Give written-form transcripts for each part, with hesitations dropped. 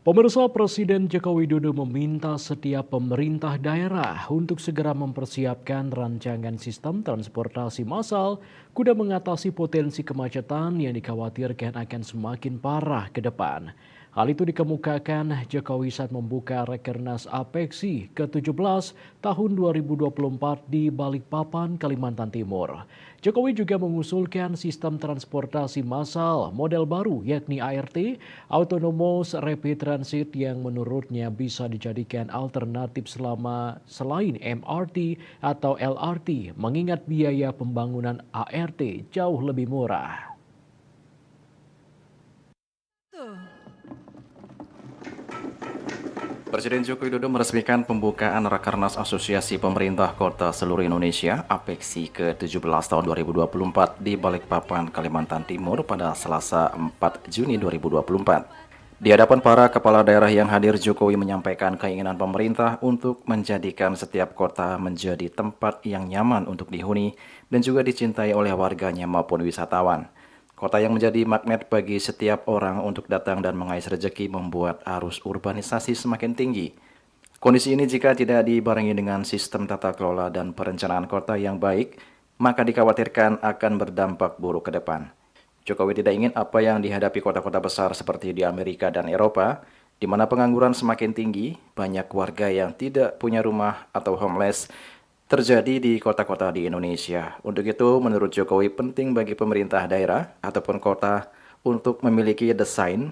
Pemirsa, Presiden Joko Widodo meminta setiap pemerintah daerah untuk segera mempersiapkan rancangan sistem transportasi massal guna mengatasi potensi kemacetan yang dikhawatirkan akan semakin parah ke depan. Hal itu dikemukakan Jokowi saat membuka Rakernas APEKSI ke-17 tahun 2024 di Balikpapan, Kalimantan Timur. Jokowi juga mengusulkan sistem transportasi massal model baru yakni ART, Autonomous Rapid Transit, yang menurutnya bisa dijadikan alternatif selain MRT atau LRT, mengingat biaya pembangunan ART jauh lebih murah. Presiden Joko Widodo meresmikan pembukaan Rakernas Asosiasi Pemerintah Kota Seluruh Indonesia (APEKSI) ke-17 tahun 2024 di Balikpapan, Kalimantan Timur pada Selasa 4 Juni 2024. Di hadapan para kepala daerah yang hadir, Jokowi menyampaikan keinginan pemerintah untuk menjadikan setiap kota menjadi tempat yang nyaman untuk dihuni dan juga dicintai oleh warganya maupun wisatawan. Kota yang menjadi magnet bagi setiap orang untuk datang dan mengais rezeki membuat arus urbanisasi semakin tinggi. Kondisi ini jika tidak dibarengi dengan sistem tata kelola dan perencanaan kota yang baik, maka dikhawatirkan akan berdampak buruk ke depan. Jokowi tidak ingin apa yang dihadapi kota-kota besar seperti di Amerika dan Eropa, di mana pengangguran semakin tinggi, banyak warga yang tidak punya rumah atau homeless, terjadi di kota-kota di Indonesia. Untuk itu, menurut Jokowi penting bagi pemerintah daerah ataupun kota untuk memiliki desain,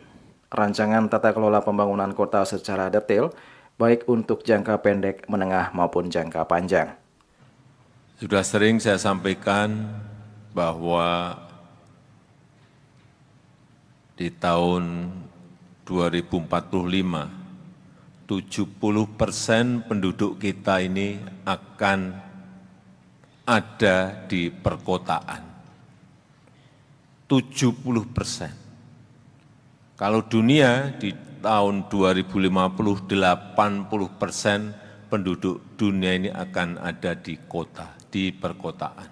rancangan tata kelola pembangunan kota secara detail, baik untuk jangka pendek, menengah, maupun jangka panjang. Sudah sering saya sampaikan bahwa di tahun 2045, 70% penduduk kita ini akan ada di perkotaan. 70%. Kalau dunia di tahun 2050, 80% penduduk dunia ini akan ada di kota, di perkotaan.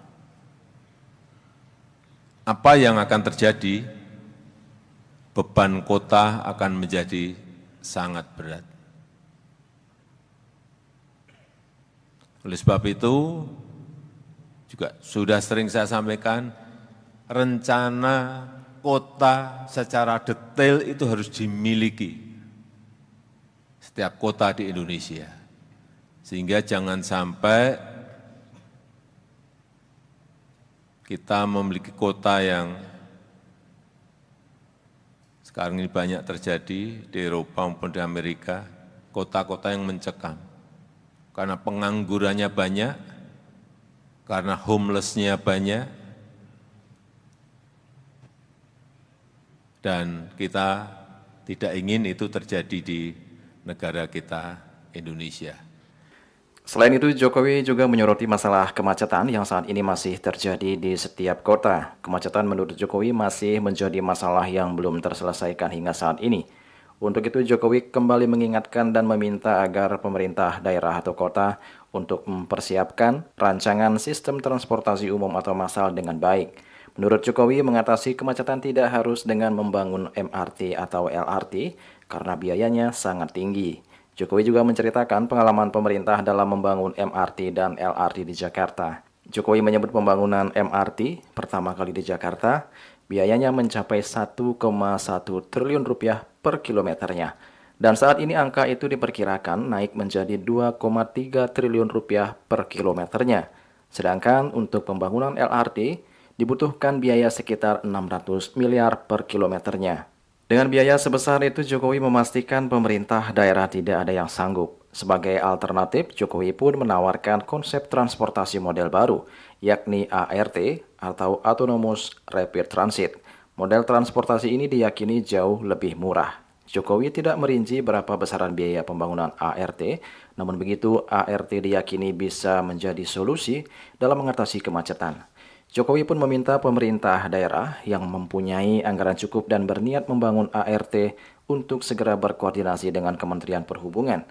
Apa yang akan terjadi? Beban kota akan menjadi sangat berat. Oleh sebab itu, juga sudah sering saya sampaikan, rencana kota secara detail itu harus dimiliki setiap kota di Indonesia. Sehingga jangan sampai kita memiliki kota yang sekarang ini banyak terjadi di Eropa maupun di Amerika, kota-kota yang mencekam. Karena penganggurannya banyak, karena homeless-nya banyak, dan kita tidak ingin itu terjadi di negara kita, Indonesia. Selain itu, Jokowi juga menyoroti masalah kemacetan yang saat ini masih terjadi di setiap kota. Kemacetan menurut Jokowi masih menjadi masalah yang belum terselesaikan hingga saat ini. Untuk itu, Jokowi kembali mengingatkan dan meminta agar pemerintah daerah atau kota untuk mempersiapkan rancangan sistem transportasi umum atau massal dengan baik. Menurut Jokowi, mengatasi kemacetan tidak harus dengan membangun MRT atau LRT karena biayanya sangat tinggi. Jokowi juga menceritakan pengalaman pemerintah dalam membangun MRT dan LRT di Jakarta. Jokowi menyebut pembangunan MRT pertama kali di Jakarta, biayanya mencapai 1,1 triliun rupiah per kilometernya. Dan saat ini angka itu diperkirakan naik menjadi 2,3 triliun rupiah per kilometernya. Sedangkan untuk pembangunan LRT dibutuhkan biaya sekitar 600 miliar per kilometernya. Dengan biaya sebesar itu, Jokowi memastikan pemerintah daerah tidak ada yang sanggup. Sebagai alternatif, Jokowi pun menawarkan konsep transportasi model baru, yakni ART atau Autonomous Rapid Transit. Model transportasi ini diyakini jauh lebih murah. Jokowi tidak merinci berapa besaran biaya pembangunan ART, namun begitu ART diyakini bisa menjadi solusi dalam mengatasi kemacetan. Jokowi pun meminta pemerintah daerah yang mempunyai anggaran cukup dan berniat membangun ART untuk segera berkoordinasi dengan Kementerian Perhubungan.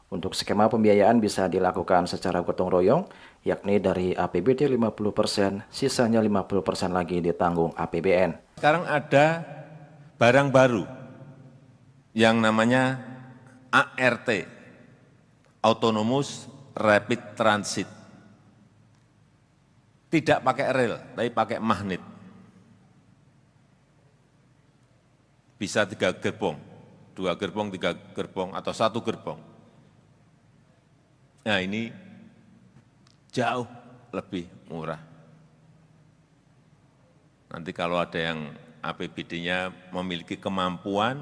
Untuk skema pembiayaan bisa dilakukan secara gotong royong, yakni dari APBD 50%, sisanya 50% lagi ditanggung APBN. Sekarang ada barang baru yang namanya ART, Autonomous Rapid Transit. Tidak pakai rel, tapi pakai magnet. Bisa 3 gerbong, 2 gerbong, 3 gerbong, atau 1 gerbong. Nah ini jauh lebih murah. Nanti kalau ada yang APBD-nya memiliki kemampuan,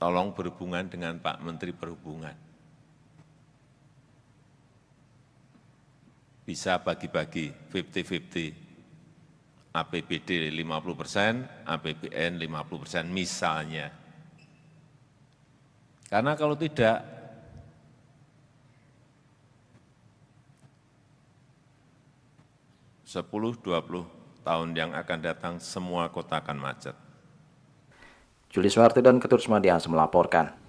tolong berhubungan dengan Pak Menteri Perhubungan. Bisa bagi-bagi 50-50, APBD 50%, APBN 50% misalnya. Karena kalau tidak, 10-20 tahun yang akan datang semua kota akan macet. Juli Suharti dan Ketut Sumadias melaporkan.